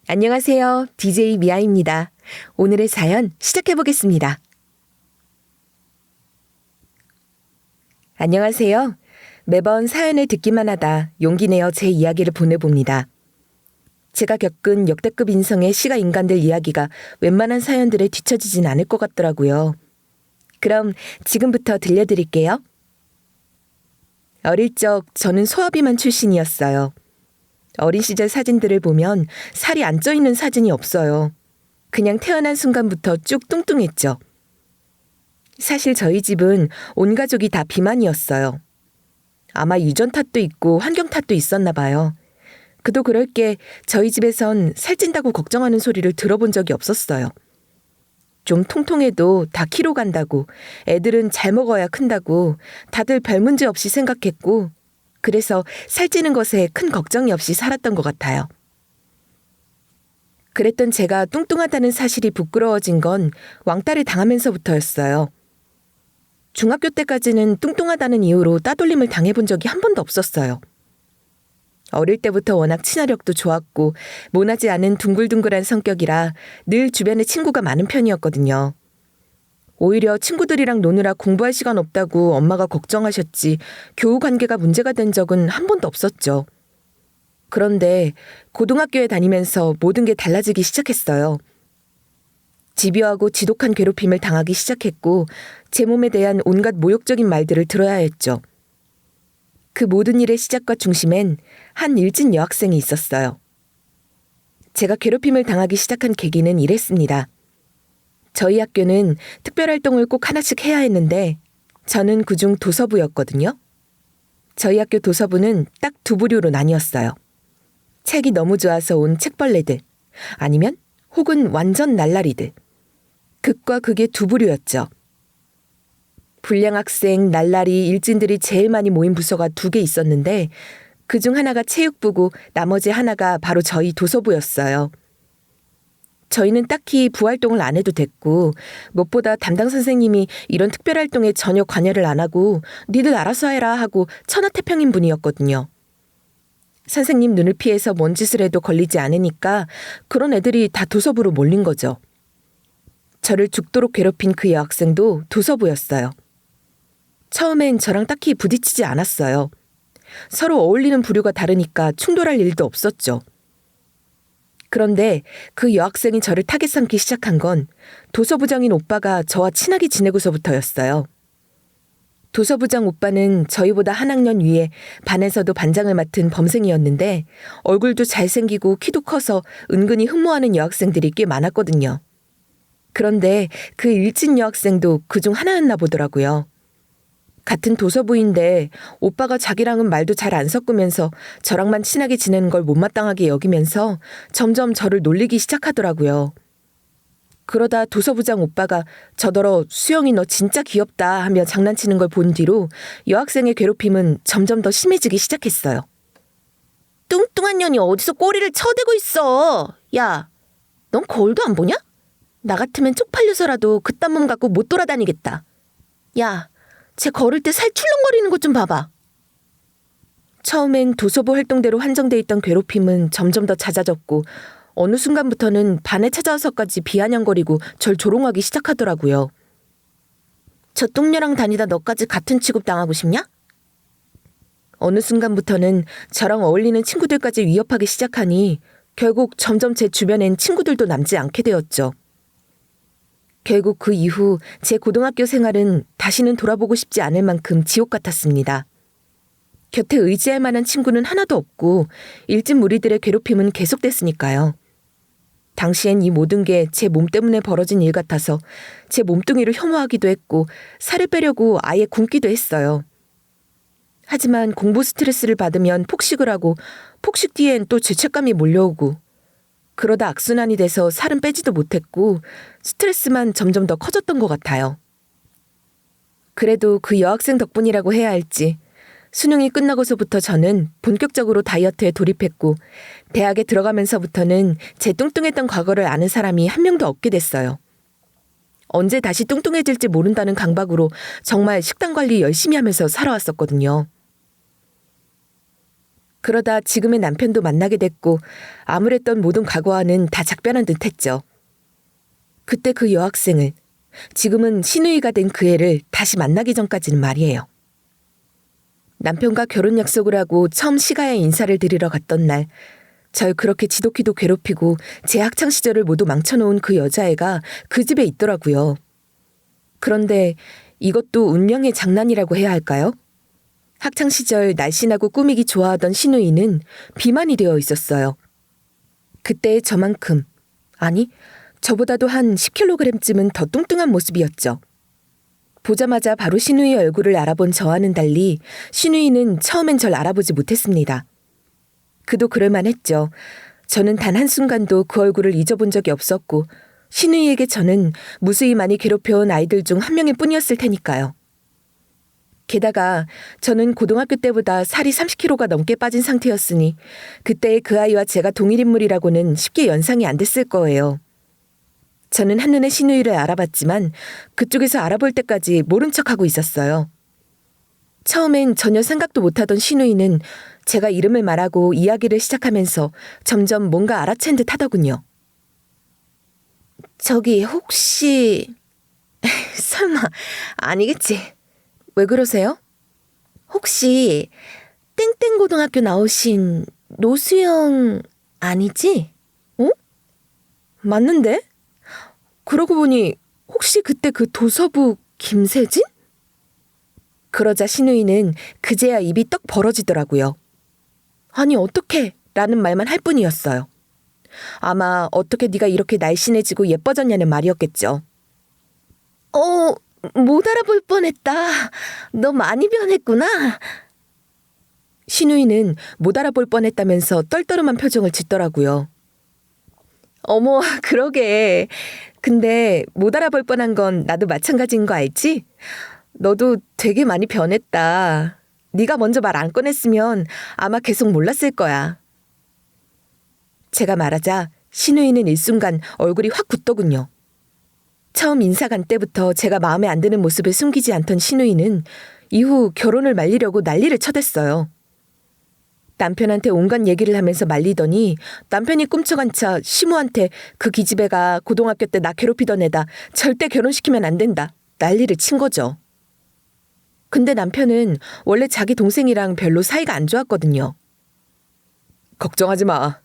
안녕하세요. DJ 미아입니다. 오늘의 사연 시작해 보겠습니다. 안녕하세요. 매번 사연을 듣기만 하다 용기 내어 제 이야기를 보내봅니다. 제가 겪은 역대급 인성의 시가 인간들 이야기가 웬만한 사연들에 뒤처지진 않을 것 같더라고요. 그럼 지금부터 들려드릴게요. 어릴 적 저는 소아비만 출신이었어요. 어린 시절 사진들을 보면 살이 안 쪄 있는 사진이 없어요. 그냥 태어난 순간부터 쭉 뚱뚱했죠. 사실 저희 집은 온 가족이 다 비만이었어요. 아마 유전 탓도 있고 환경 탓도 있었나 봐요. 그도 그럴 게 저희 집에선 살찐다고 걱정하는 소리를 들어본 적이 없었어요. 좀 통통해도 다 키로 간다고, 애들은 잘 먹어야 큰다고 다들 별 문제 없이 생각했고, 그래서 살찌는 것에 큰 걱정이 없이 살았던 것 같아요. 그랬던 제가 뚱뚱하다는 사실이 부끄러워진 건 왕따를 당하면서부터였어요. 중학교 때까지는 뚱뚱하다는 이유로 따돌림을 당해본 적이 한 번도 없었어요. 어릴 때부터 워낙 친화력도 좋았고 모나지 않은 둥글둥글한 성격이라 늘 주변에 친구가 많은 편이었거든요. 오히려 친구들이랑 노느라 공부할 시간 없다고 엄마가 걱정하셨지 교우 관계가 문제가 된 적은 한 번도 없었죠. 그런데 고등학교에 다니면서 모든 게 달라지기 시작했어요. 집요하고 지독한 괴롭힘을 당하기 시작했고 제 몸에 대한 온갖 모욕적인 말들을 들어야 했죠. 그 모든 일의 시작과 중심엔 한 일진 여학생이 있었어요. 제가 괴롭힘을 당하기 시작한 계기는 이랬습니다. 저희 학교는 특별활동을 꼭 하나씩 해야 했는데 저는 그중 도서부였거든요. 저희 학교 도서부는 딱 두 부류로 나뉘었어요. 책이 너무 좋아서 온 책벌레들, 아니면 혹은 완전 날라리들. 극과 극의 두 부류였죠. 불량 학생, 날라리, 일진들이 제일 많이 모인 부서가 두 개 있었는데 그중 하나가 체육부고 나머지 하나가 바로 저희 도서부였어요. 저희는 딱히 부활동을 안 해도 됐고 무엇보다 담당 선생님이 이런 특별활동에 전혀 관여를 안 하고 니들 알아서 해라 하고 천하태평인 분이었거든요. 선생님 눈을 피해서 뭔 짓을 해도 걸리지 않으니까 그런 애들이 다 도서부로 몰린 거죠. 저를 죽도록 괴롭힌 그 여학생도 도서부였어요. 처음엔 저랑 딱히 부딪히지 않았어요. 서로 어울리는 부류가 다르니까 충돌할 일도 없었죠. 그런데 그 여학생이 저를 타겟 삼기 시작한 건 도서부장인 오빠가 저와 친하게 지내고서부터였어요. 도서부장 오빠는 저희보다 한 학년 위에 반에서도 반장을 맡은 범생이었는데 얼굴도 잘생기고 키도 커서 은근히 흠모하는 여학생들이 꽤 많았거든요. 그런데 그 일진 여학생도 그중 하나였나 보더라고요. 같은 도서부인데 오빠가 자기랑은 말도 잘 안 섞으면서 저랑만 친하게 지내는 걸 못마땅하게 여기면서 점점 저를 놀리기 시작하더라고요. 그러다 도서부장 오빠가 저더러 수영이 너 진짜 귀엽다 하며 장난치는 걸 본 뒤로 여학생의 괴롭힘은 점점 더 심해지기 시작했어요. 뚱뚱한 년이 어디서 꼬리를 쳐대고 있어. 야, 넌 거울도 안 보냐? 나 같으면 쪽팔려서라도 그딴 몸 갖고 못 돌아다니겠다. 야, 쟤 걸을 때 살 출렁거리는 것 좀 봐봐. 처음엔 도서부 활동대로 한정돼 있던 괴롭힘은 점점 더 잦아졌고 어느 순간부터는 반에 찾아와서까지 비아냥거리고 절 조롱하기 시작하더라고요. 저 똥녀랑 다니다 너까지 같은 취급 당하고 싶냐? 어느 순간부터는 저랑 어울리는 친구들까지 위협하기 시작하니 결국 점점 제 주변엔 친구들도 남지 않게 되었죠. 결국 그 이후 제 고등학교 생활은 다시는 돌아보고 싶지 않을 만큼 지옥 같았습니다. 곁에 의지할 만한 친구는 하나도 없고 일진 무리들의 괴롭힘은 계속됐으니까요. 당시엔 이 모든 게 제 몸 때문에 벌어진 일 같아서 제 몸뚱이를 혐오하기도 했고 살을 빼려고 아예 굶기도 했어요. 하지만 공부 스트레스를 받으면 폭식을 하고 폭식 뒤엔 또 죄책감이 몰려오고 그러다 악순환이 돼서 살은 빼지도 못했고 스트레스만 점점 더 커졌던 것 같아요. 그래도 그 여학생 덕분이라고 해야 할지 수능이 끝나고서부터 저는 본격적으로 다이어트에 돌입했고 대학에 들어가면서부터는 제 뚱뚱했던 과거를 아는 사람이 한 명도 없게 됐어요. 언제 다시 뚱뚱해질지 모른다는 강박으로 정말 식단 관리 열심히 하면서 살아왔었거든요. 그러다 지금의 남편도 만나게 됐고 암울했던 모든 과거와는 다 작별한 듯했죠. 그때 그 여학생을, 지금은 시누이가 된 그 애를 다시 만나기 전까지는 말이에요. 남편과 결혼 약속을 하고 처음 시가에 인사를 드리러 갔던 날, 절 그렇게 지독히도 괴롭히고 제 학창시절을 모두 망쳐놓은 그 여자애가 그 집에 있더라고요. 그런데 이것도 운명의 장난이라고 해야 할까요? 학창시절 날씬하고 꾸미기 좋아하던 시누이는 비만이 되어 있었어요. 그때의 저만큼, 아니, 저보다도 한 10kg쯤은 더 뚱뚱한 모습이었죠. 보자마자 바로 시누이 얼굴을 알아본 저와는 달리 시누이는 처음엔 절 알아보지 못했습니다. 그도 그럴만했죠. 저는 단 한순간도 그 얼굴을 잊어본 적이 없었고 시누이에게 저는 무수히 많이 괴롭혀온 아이들 중 한 명일 뿐이었을 테니까요. 게다가 저는 고등학교 때보다 살이 30kg가 넘게 빠진 상태였으니 그때의 그 아이와 제가 동일 인물이라고는 쉽게 연상이 안 됐을 거예요. 저는 한눈에 시누이를 알아봤지만 그쪽에서 알아볼 때까지 모른 척하고 있었어요. 처음엔 전혀 생각도 못하던 시누이는 제가 이름을 말하고 이야기를 시작하면서 점점 뭔가 알아챈 듯 하더군요. 저기 혹시... 설마 아니겠지. 왜 그러세요? 혹시 땡땡고등학교 나오신 노수영 아니지? 어? 맞는데? 그러고 보니 혹시 그때 그 도서부 김세진? 그러자 시누이는 그제야 입이 떡 벌어지더라고요. 아니 어떻게? 라는 말만 할 뿐이었어요. 아마 어떻게 네가 이렇게 날씬해지고 예뻐졌냐는 말이었겠죠. 못 알아볼 뻔했다. 너 많이 변했구나. 시누이는 못 알아볼 뻔했다면서 떨떠름한 표정을 짓더라고요. 어머, 그러게. 근데 못 알아볼 뻔한 건 나도 마찬가지인 거 알지? 너도 되게 많이 변했다. 네가 먼저 말 안 꺼냈으면 아마 계속 몰랐을 거야. 제가 말하자 시누이는 일순간 얼굴이 확 굳더군요. 처음 인사 간 때부터 제가 마음에 안 드는 모습을 숨기지 않던 시누이는 이후 결혼을 말리려고 난리를 쳐댔어요. 남편한테 온갖 얘기를 하면서 말리더니 남편이 꿈쩍한 차 시모한테 그 기집애가 고등학교 때 나 괴롭히던 애다. 절대 결혼시키면 안 된다. 난리를 친 거죠. 근데 남편은 원래 자기 동생이랑 별로 사이가 안 좋았거든요. 걱정하지 마.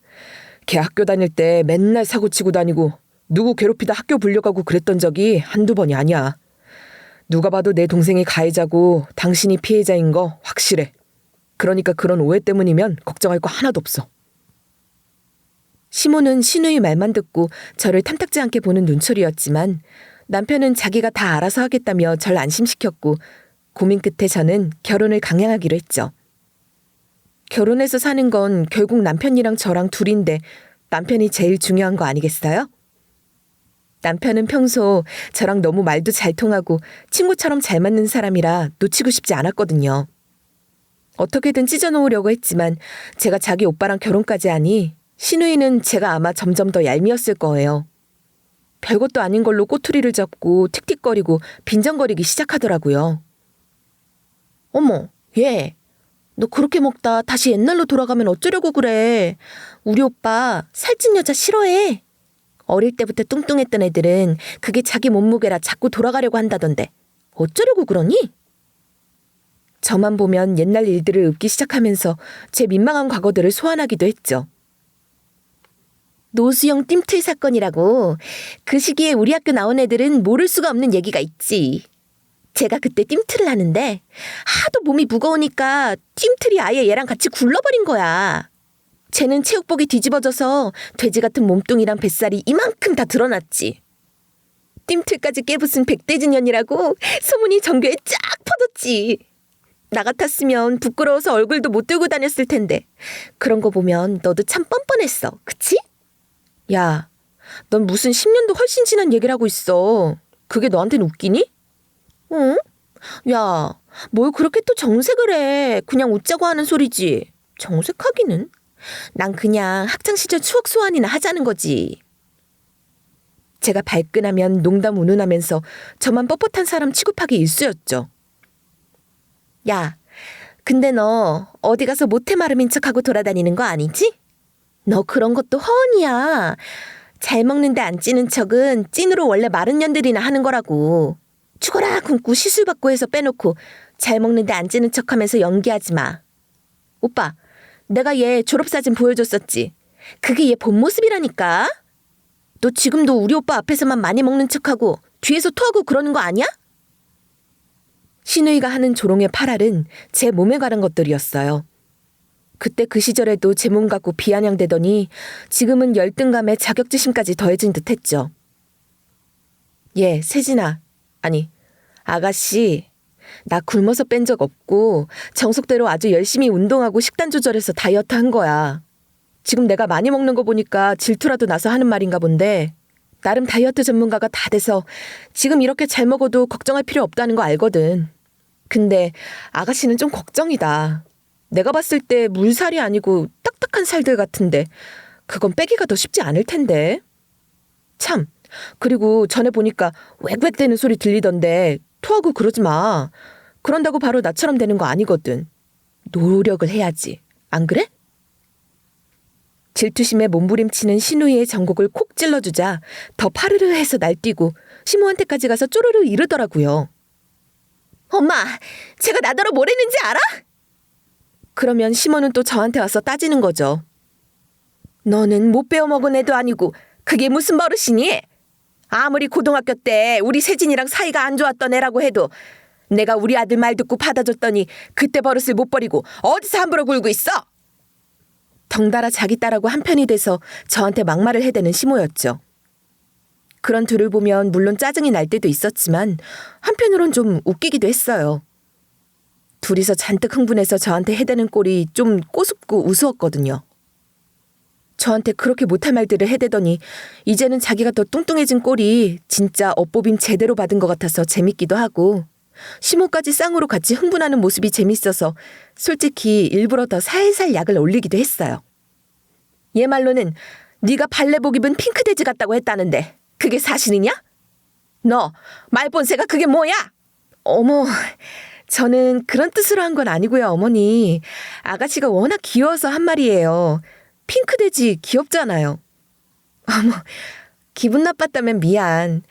걔 학교 다닐 때 맨날 사고치고 다니고 누구 괴롭히다 학교 불려가고 그랬던 적이 한두 번이 아니야. 누가 봐도 내 동생이 가해자고 당신이 피해자인 거 확실해. 그러니까 그런 오해 때문이면 걱정할 거 하나도 없어. 시모는 시누이 말만 듣고 저를 탐탁지 않게 보는 눈초리였지만 남편은 자기가 다 알아서 하겠다며 절 안심시켰고 고민 끝에 저는 결혼을 강행하기로 했죠. 결혼해서 사는 건 결국 남편이랑 저랑 둘인데 남편이 제일 중요한 거 아니겠어요? 남편은 평소 저랑 너무 말도 잘 통하고 친구처럼 잘 맞는 사람이라 놓치고 싶지 않았거든요. 어떻게든 찢어놓으려고 했지만 제가 자기 오빠랑 결혼까지 하니 시누이는 제가 아마 점점 더 얄미웠을 거예요. 별것도 아닌 걸로 꼬투리를 잡고 틱틱거리고 빈정거리기 시작하더라고요. 어머, 얘, 너 그렇게 먹다 다시 옛날로 돌아가면 어쩌려고 그래. 우리 오빠 살찐 여자 싫어해. 어릴 때부터 뚱뚱했던 애들은 그게 자기 몸무게라 자꾸 돌아가려고 한다던데 어쩌려고 그러니? 저만 보면 옛날 일들을 읊기 시작하면서 제 민망한 과거들을 소환하기도 했죠. 노수영 띰틀 사건이라고. 그 시기에 우리 학교 나온 애들은 모를 수가 없는 얘기가 있지. 제가 그때 띰틀을 하는데 하도 몸이 무거우니까 띰틀이 아예 얘랑 같이 굴러버린 거야. 쟤는 체육복이 뒤집어져서 돼지 같은 몸뚱이랑 뱃살이 이만큼 다 드러났지. 띰틀까지 깨부순 백대진년이라고 소문이 전교에 쫙 퍼졌지. 나 같았으면 부끄러워서 얼굴도 못 들고 다녔을 텐데 그런 거 보면 너도 참 뻔뻔했어. 그치? 야, 넌 무슨 10년도 훨씬 지난 얘기를 하고 있어. 그게 너한테는 웃기니? 응? 야, 뭘 그렇게 또 정색을 해. 그냥 웃자고 하는 소리지. 정색하기는. 난 그냥 학창시절 추억 소환이나 하자는 거지. 제가 발끈하면 농담 운운하면서 저만 뻣뻣한 사람 취급하기 일쑤였죠. 야, 근데 너 어디 가서 모태 마름인 척하고 돌아다니는 거 아니지? 너 그런 것도 허언이야. 잘 먹는데 안 찌는 척은 찐으로 원래 마른 년들이나 하는 거라고. 죽어라 굶고 시술 받고 해서 빼놓고 잘 먹는데 안 찌는 척하면서 연기하지 마. 오빠, 내가 얘 졸업사진 보여줬었지. 그게 얘 본 모습이라니까. 너 지금도 우리 오빠 앞에서만 많이 먹는 척하고 뒤에서 토하고 그러는 거 아니야? 신우이가 하는 조롱의 팔알은 제 몸에 관한 것들이었어요. 그때 그 시절에도 제 몸 갖고 비아냥대더니 지금은 열등감에 자격지심까지 더해진 듯했죠. 예, 세진아. 아니, 아가씨. 나 굶어서 뺀 적 없고 정석대로 아주 열심히 운동하고 식단 조절해서 다이어트 한 거야. 지금 내가 많이 먹는 거 보니까 질투라도 나서 하는 말인가 본데 나름 다이어트 전문가가 다 돼서 지금 이렇게 잘 먹어도 걱정할 필요 없다는 거 알거든. 근데 아가씨는 좀 걱정이다. 내가 봤을 때 물살이 아니고 딱딱한 살들 같은데 그건 빼기가 더 쉽지 않을 텐데. 참, 그리고 전에 보니까 웩웩대는 소리 들리던데 토하고 그러지 마. 그런다고 바로 나처럼 되는 거 아니거든. 노력을 해야지. 안 그래? 질투심에 몸부림치는 신우이의 전곡을 콕 찔러주자 더 파르르해서 날뛰고 시모한테까지 가서 쪼르르 이르더라고요. 엄마, 제가 나더러 뭘 했는지 알아? 그러면 시모는 또 저한테 와서 따지는 거죠. 너는 못 배워먹은 애도 아니고 그게 무슨 버릇이니? 아무리 고등학교 때 우리 세진이랑 사이가 안 좋았던 애라고 해도 내가 우리 아들 말 듣고 받아줬더니 그때 버릇을 못 버리고 어디서 함부로 굴고 있어? 덩달아 자기 딸하고 한편이 돼서 저한테 막말을 해대는 시모였죠. 그런 둘을 보면 물론 짜증이 날 때도 있었지만 한편으론 좀 웃기기도 했어요. 둘이서 잔뜩 흥분해서 저한테 해대는 꼴이 좀 꼬숩고 우스웠거든요. 저한테 그렇게 못할 말들을 해대더니 이제는 자기가 더 뚱뚱해진 꼴이 진짜 업보빔 제대로 받은 것 같아서 재밌기도 하고 시모까지 쌍으로 같이 흥분하는 모습이 재밌어서 솔직히 일부러 더 살살 약을 올리기도 했어요. 얘 말로는 네가 발레복 입은 핑크돼지 같다고 했다는데 그게 사실이냐? 너 말본새가 그게 뭐야? 어머, 저는 그런 뜻으로 한 건 아니고요, 어머니. 아가씨가 워낙 귀여워서 한 말이에요. 핑크돼지 귀엽잖아요. 어머, 기분 나빴다면 미안.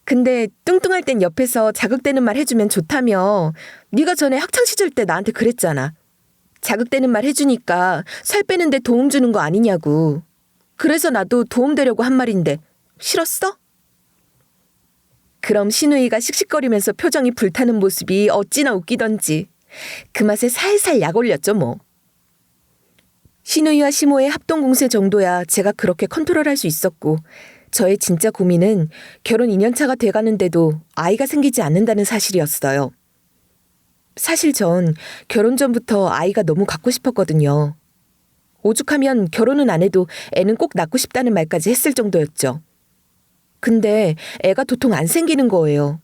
근데 뚱뚱할 땐 옆에서 자극되는 말 해주면 좋다며. 네가 전에 학창시절 때 나한테 그랬잖아. 자극되는 말 해주니까 살 빼는데 도움 주는 거 아니냐고. 그래서 나도 도움되려고 한 말인데 싫었어? 그럼 신우이가 씩씩거리면서 표정이 불타는 모습이 어찌나 웃기던지 그 맛에 살살 약 올렸죠 뭐. 신우이와 시모의 합동공세 정도야 제가 그렇게 컨트롤할 수 있었고 저의 진짜 고민은 결혼 2년차가 돼가는데도 아이가 생기지 않는다는 사실이었어요. 사실 전 결혼 전부터 아이가 너무 갖고 싶었거든요. 오죽하면 결혼은 안 해도 애는 꼭 낳고 싶다는 말까지 했을 정도였죠. 근데 애가 도통 안 생기는 거예요.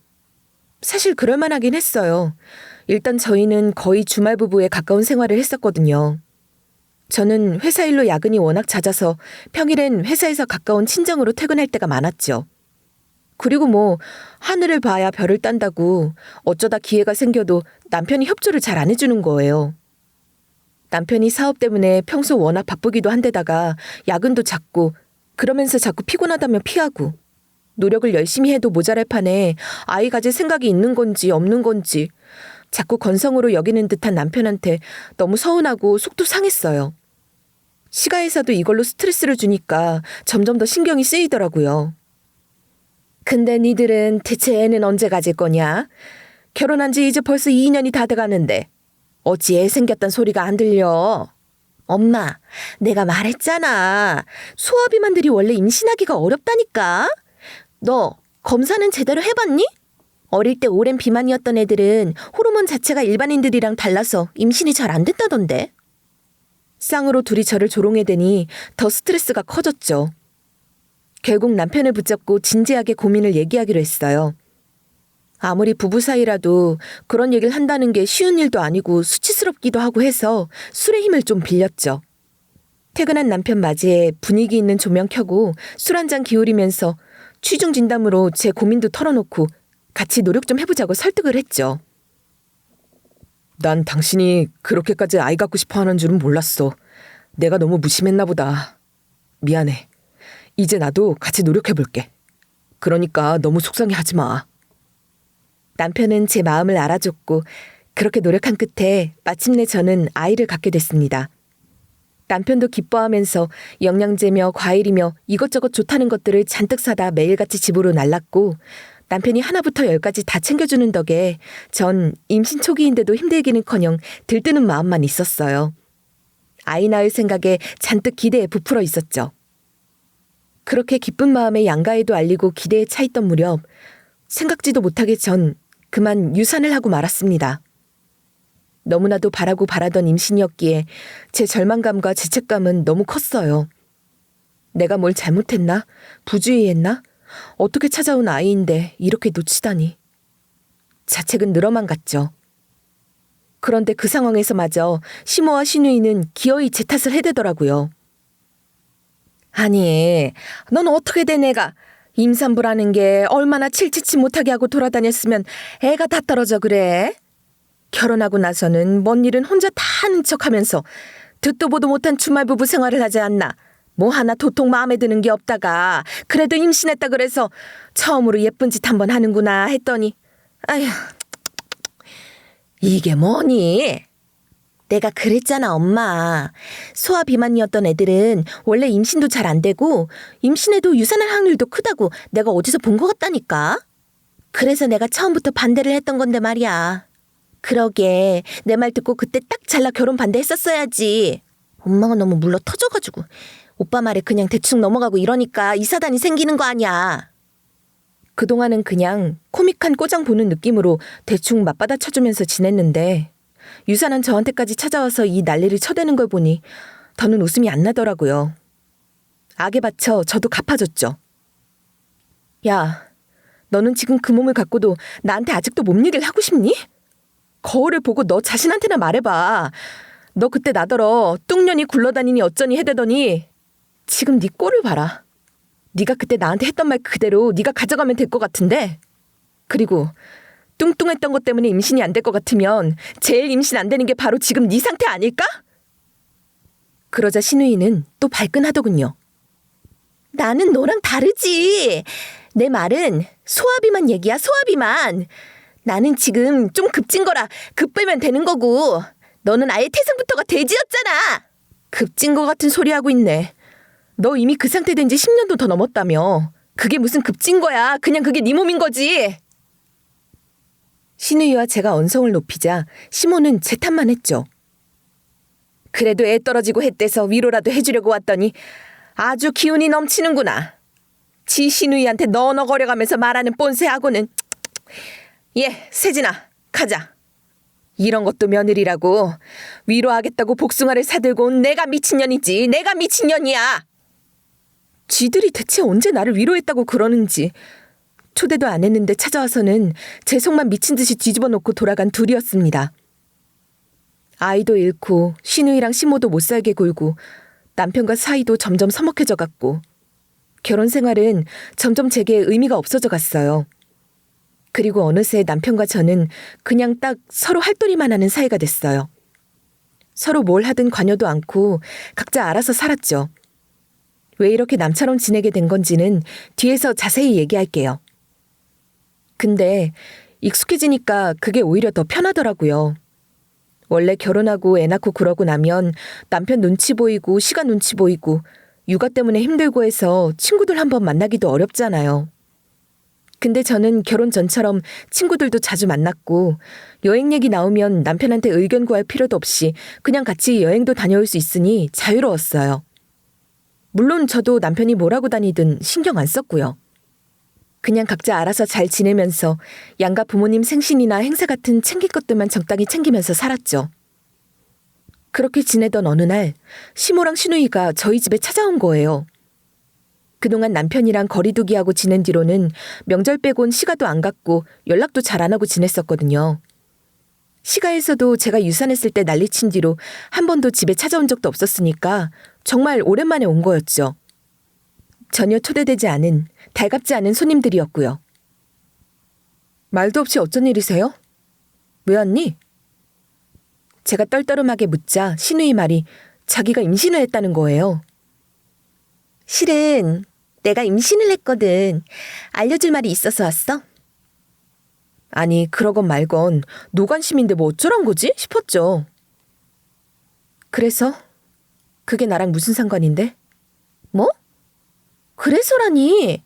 사실 그럴 만하긴 했어요. 일단 저희는 거의 주말 부부에 가까운 생활을 했었거든요. 저는 회사 일로 야근이 워낙 잦아서 평일엔 회사에서 가까운 친정으로 퇴근할 때가 많았죠. 그리고 뭐 하늘을 봐야 별을 딴다고 어쩌다 기회가 생겨도 남편이 협조를 잘 안 해주는 거예요. 남편이 사업 때문에 평소 워낙 바쁘기도 한데다가 야근도 잦고 그러면서 자꾸 피곤하다며 피하고 노력을 열심히 해도 모자랄 판에 아이 가질 생각이 있는 건지 없는 건지 자꾸 건성으로 여기는 듯한 남편한테 너무 서운하고 속도 상했어요. 시가에서도 이걸로 스트레스를 주니까 점점 더 신경이 쓰이더라고요. 근데 니들은 대체 애는 언제 가질 거냐? 결혼한 지 이제 벌써 2년이 다 돼가는데 어찌 애 생겼단 소리가 안 들려? 엄마, 내가 말했잖아. 소아비만들이 원래 임신하기가 어렵다니까? 너 검사는 제대로 해봤니? 어릴 때 오랜 비만이었던 애들은 호르몬 자체가 일반인들이랑 달라서 임신이 잘 안 된다던데. 쌍으로 둘이 저를 조롱해대니 더 스트레스가 커졌죠. 결국 남편을 붙잡고 진지하게 고민을 얘기하기로 했어요. 아무리 부부 사이라도 그런 얘기를 한다는 게 쉬운 일도 아니고 수치스럽기도 하고 해서 술의 힘을 좀 빌렸죠. 퇴근한 남편 맞이해 분위기 있는 조명 켜고 술 한 잔 기울이면서 취중 진담으로 제 고민도 털어놓고 같이 노력 좀 해보자고 설득을 했죠. 난 당신이 그렇게까지 아이 갖고 싶어 하는 줄은 몰랐어. 내가 너무 무심했나 보다. 미안해. 이제 나도 같이 노력해볼게. 그러니까 너무 속상해하지 마. 남편은 제 마음을 알아줬고 그렇게 노력한 끝에 마침내 저는 아이를 갖게 됐습니다. 남편도 기뻐하면서 영양제며 과일이며 이것저것 좋다는 것들을 잔뜩 사다 매일같이 집으로 날랐고 남편이 하나부터 열까지 다 챙겨주는 덕에 전 임신 초기인데도 힘들기는커녕 들뜨는 마음만 있었어요. 아이 낳을 생각에 잔뜩 기대에 부풀어 있었죠. 그렇게 기쁜 마음에 양가에도 알리고 기대에 차 있던 무렵 생각지도 못하게 전 그만 유산을 하고 말았습니다. 너무나도 바라고 바라던 임신이었기에 제 절망감과 죄책감은 너무 컸어요. 내가 뭘 잘못했나? 부주의했나? 어떻게 찾아온 아이인데 이렇게 놓치다니. 자책은 늘어만 갔죠. 그런데 그 상황에서마저 시모와 시누이는 기어이 제 탓을 해대더라고요. 아니, 넌 어떻게 된 애가 임산부라는 게 얼마나 칠치치 못하게 하고 돌아다녔으면 애가 다 떨어져 그래? 결혼하고 나서는 뭔 일은 혼자 다 하는 척하면서 듣도 보도 못한 주말 부부 생활을 하지 않나. 뭐 하나 도통 마음에 드는 게 없다가 그래도 임신했다 그래서 처음으로 예쁜 짓 한번 하는구나 했더니 아휴, 이게 뭐니? 내가 그랬잖아, 엄마. 소아 비만이었던 애들은 원래 임신도 잘 안 되고 임신해도 유산할 확률도 크다고 내가 어디서 본 것 같다니까. 그래서 내가 처음부터 반대를 했던 건데 말이야. 그러게 내 말 듣고 그때 딱 잘라 결혼 반대했었어야지. 엄마가 너무 물러 터져가지고 오빠 말에 그냥 대충 넘어가고 이러니까 이 사단이 생기는 거 아니야. 그동안은 그냥 코믹한 꼬장 보는 느낌으로 대충 맞받아 쳐주면서 지냈는데 유산한 저한테까지 찾아와서 이 난리를 쳐대는 걸 보니 더는 웃음이 안 나더라고요. 악에 받쳐 저도 갚아줬죠. 야, 너는 지금 그 몸을 갖고도 나한테 아직도 몸 얘기를 하고 싶니? 거울을 보고 너 자신한테나 말해봐. 너 그때 나더러 뚱년이 굴러다니니 어쩌니 해대더니 지금 네 꼴을 봐라. 네가 그때 나한테 했던 말 그대로 네가 가져가면 될 것 같은데. 그리고 뚱뚱했던 것 때문에 임신이 안 될 것 같으면 제일 임신 안 되는 게 바로 지금 네 상태 아닐까? 그러자 신우이는 또 발끈하더군요. 나는 너랑 다르지. 내 말은 소아비만 얘기야, 소아비만. 나는 지금 좀 급진 거라 급 빼면 되는 거고 너는 아예 태생부터가 돼지였잖아. 급진 거 같은 소리 하고 있네. 너 이미 그 상태 된 지 10년도 더 넘었다며. 그게 무슨 급진 거야. 그냥 그게 네 몸인 거지. 신우이와 제가 언성을 높이자 시모는 제 탓만 했죠. 그래도 애 떨어지고 했대서 위로라도 해주려고 왔더니 아주 기운이 넘치는구나. 지 신우이한테 너너거려가면서 말하는 뻔세하고는. 예, 세진아, 가자. 이런 것도 며느리라고. 위로하겠다고 복숭아를 사들고 온 내가 미친년이지. 내가 미친년이야. 쥐들이 대체 언제 나를 위로했다고 그러는지. 초대도 안 했는데 찾아와서는 제 속만 미친 듯이 뒤집어 놓고 돌아간 둘이었습니다. 아이도 잃고 신우이랑 시모도 못 살게 굴고 남편과 사이도 점점 서먹해져 갔고 결혼 생활은 점점 제게 의미가 없어져 갔어요. 그리고 어느새 남편과 저는 그냥 딱 서로 할 도리만 하는 사이가 됐어요. 서로 뭘 하든 관여도 않고 각자 알아서 살았죠. 왜 이렇게 남처럼 지내게 된 건지는 뒤에서 자세히 얘기할게요. 근데 익숙해지니까 그게 오히려 더 편하더라고요. 원래 결혼하고 애 낳고 그러고 나면 남편 눈치 보이고 시간 눈치 보이고 육아 때문에 힘들고 해서 친구들 한번 만나기도 어렵잖아요. 근데 저는 결혼 전처럼 친구들도 자주 만났고 여행 얘기 나오면 남편한테 의견 구할 필요도 없이 그냥 같이 여행도 다녀올 수 있으니 자유로웠어요. 물론 저도 남편이 뭐라고 다니든 신경 안 썼고요. 그냥 각자 알아서 잘 지내면서 양가 부모님 생신이나 행사 같은 챙길 것들만 적당히 챙기면서 살았죠. 그렇게 지내던 어느 날 시모랑 신우이가 저희 집에 찾아온 거예요. 그동안 남편이랑 거리두기하고 지낸 뒤로는 명절 빼곤 시가도 안 갔고 연락도 잘 안 하고 지냈었거든요. 시가에서도 제가 유산했을 때 난리친 뒤로 한 번도 집에 찾아온 적도 없었으니까 정말 오랜만에 온 거였죠. 전혀 초대되지 않은 달갑지 않은 손님들이었고요. 말도 없이 어쩐 일이세요? 왜 왔니? 제가 떨떠름하게 묻자 신우이 말이 자기가 임신을 했다는 거예요. 실은 내가 임신을 했거든. 알려줄 말이 있어서 왔어? 아니, 그러건 말건 노관심인데 뭐 어쩌란 거지 싶었죠. 그래서? 그게 나랑 무슨 상관인데? 뭐? 그래서라니.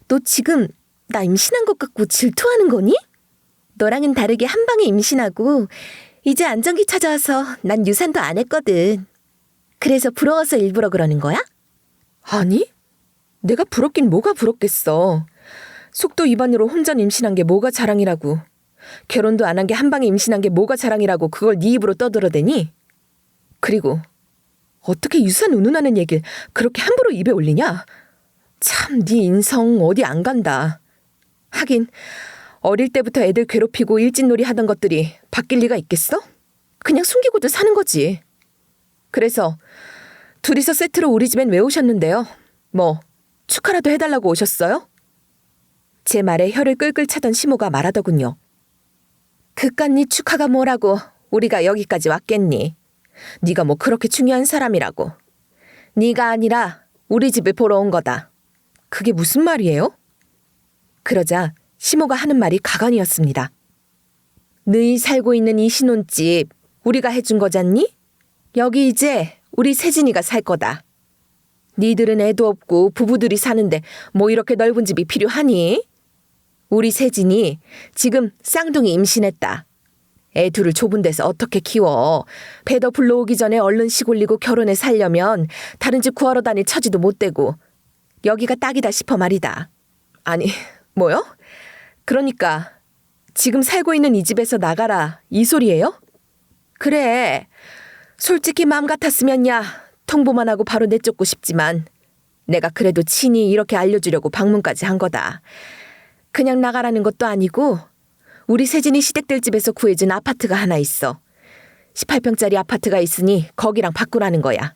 너 지금 나 임신한 것 같고 질투하는 거니? 너랑은 다르게 한 방에 임신하고 이제 안정기 찾아와서 난 유산도 안 했거든. 그래서 부러워서 일부러 그러는 거야? 아니, 내가 부럽긴 뭐가 부럽겠어. 속도 위반으로 혼자 임신한 게 뭐가 자랑이라고. 결혼도 안 한 게 한 방에 임신한 게 뭐가 자랑이라고 그걸 네 입으로 떠들어대니? 그리고 어떻게 유산 운운하는 얘기를 그렇게 함부로 입에 올리냐? 참, 네 인성 어디 안 간다. 하긴 어릴 때부터 애들 괴롭히고 일진놀이 하던 것들이 바뀔 리가 있겠어? 그냥 숨기고도 사는 거지. 그래서 둘이서 세트로 우리 집엔 왜 오셨는데요? 뭐 축하라도 해달라고 오셨어요? 제 말에 혀를 끌끌 차던 시모가 말하더군요. 그깟 네 축하가 뭐라고 우리가 여기까지 왔겠니? 네가 뭐 그렇게 중요한 사람이라고. 네가 아니라 우리 집을 보러 온 거다. 그게 무슨 말이에요? 그러자 시모가 하는 말이 가관이었습니다. 너희 살고 있는 이 신혼집 우리가 해준 거잖니? 여기 이제 우리 세진이가 살 거다. 니들은 애도 없고 부부들이 사는데 뭐 이렇게 넓은 집이 필요하니? 우리 세진이 지금 쌍둥이 임신했다. 애 둘을 좁은 데서 어떻게 키워. 배더 불러오기 전에 얼른 시골리고 결혼해 살려면 다른 집 구하러 다닐 처지도 못 되고 여기가 딱이다 싶어 말이다. 아니, 뭐요? 그러니까 지금 살고 있는 이 집에서 나가라 이 소리예요? 그래, 솔직히 마음 같았으면야 통보만 하고 바로 내쫓고 싶지만 내가 그래도 친히 이렇게 알려주려고 방문까지 한 거다. 그냥 나가라는 것도 아니고 우리 세진이 시댁들 집에서 구해준 아파트가 하나 있어. 18평짜리 아파트가 있으니 거기랑 바꾸라는 거야.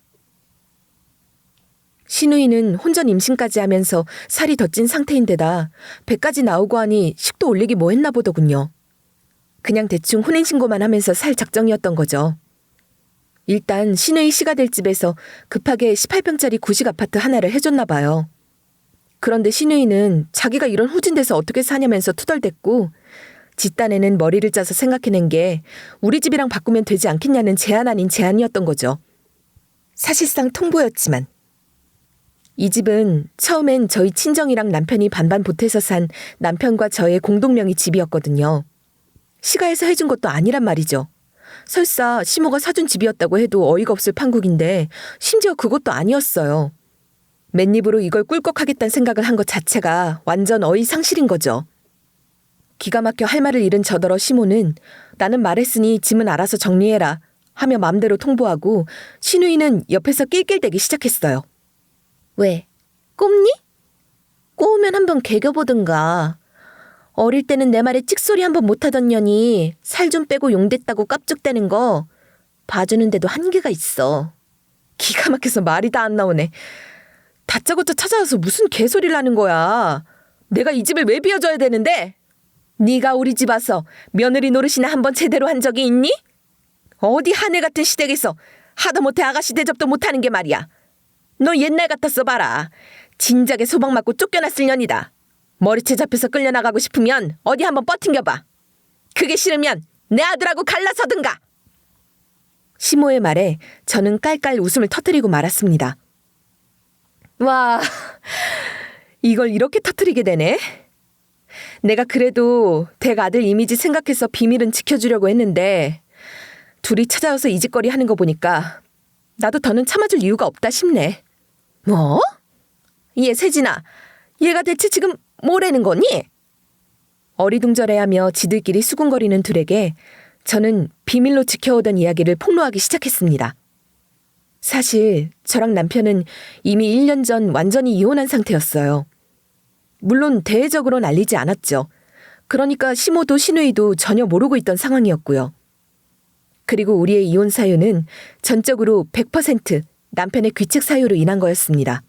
신우이는 혼전 임신까지 하면서 살이 더 찐 상태인데다 배까지 나오고 하니 식도 올리기 뭐 했나 보더군요. 그냥 대충 혼인신고만 하면서 살 작정이었던 거죠. 일단 신우이 씨가 될 집에서 급하게 18평짜리 구식 아파트 하나를 해줬나 봐요. 그런데 신우이는 자기가 이런 후진 데서 어떻게 사냐면서 투덜댔고 뒷단에는 머리를 짜서 생각해낸 게 우리 집이랑 바꾸면 되지 않겠냐는 제안 아닌 제안이었던 거죠. 사실상 통보였지만. 이 집은 처음엔 저희 친정이랑 남편이 반반 보태서 산 남편과 저의 공동명의 집이었거든요. 시가해서 해준 것도 아니란 말이죠. 설사 시모가 사준 집이었다고 해도 어이가 없을 판국인데 심지어 그것도 아니었어요. 맨입으로 이걸 꿀꺽하겠다는 생각을 한 것 자체가 완전 어이상실인 거죠. 기가 막혀 할 말을 잃은 저더러 시모는 나는 말했으니 짐은 알아서 정리해라 하며 맘대로 통보하고 신우이는 옆에서 낄낄대기 시작했어요. 왜? 꼽니? 꼬우면 한번 개겨보든가. 어릴 때는 내 말에 찍소리 한번 못하던 년이 살 좀 빼고 용됐다고 깝죽대는 거 봐주는데도 한계가 있어. 기가 막혀서 말이 다 안 나오네. 다짜고짜 찾아와서 무슨 개소리를 하는 거야. 내가 이 집을 왜 비워줘야 되는데? 네가 우리 집 와서 며느리 노릇이나 한번 제대로 한 적이 있니? 어디 하늘 같은 시댁에서 하다 못해 아가씨 대접도 못하는 게 말이야. 너 옛날 같았어 봐라. 진작에 소방 맞고 쫓겨났을 년이다. 머리채 잡혀서 끌려나가고 싶으면 어디 한번 뻗팅겨봐. 그게 싫으면 내 아들하고 갈라서든가. 시모의 말에 저는 깔깔 웃음을 터뜨리고 말았습니다. 와, 이걸 이렇게 터뜨리게 되네. 내가 그래도 댁 아들 이미지 생각해서 비밀은 지켜주려고 했는데 둘이 찾아와서 이 짓거리 하는 거 보니까 나도 더는 참아줄 이유가 없다 싶네. 뭐? 얘 세진아, 얘가 대체 지금 뭐라는 거니? 어리둥절해하며 지들끼리 수군거리는 둘에게 저는 비밀로 지켜오던 이야기를 폭로하기 시작했습니다. 사실 저랑 남편은 이미 1년 전 완전히 이혼한 상태였어요. 물론 대외적으로는 알리지 않았죠. 그러니까 시모도 신우이도 전혀 모르고 있던 상황이었고요. 그리고 우리의 이혼 사유는 전적으로 100% 남편의 귀책 사유로 인한 거였습니다.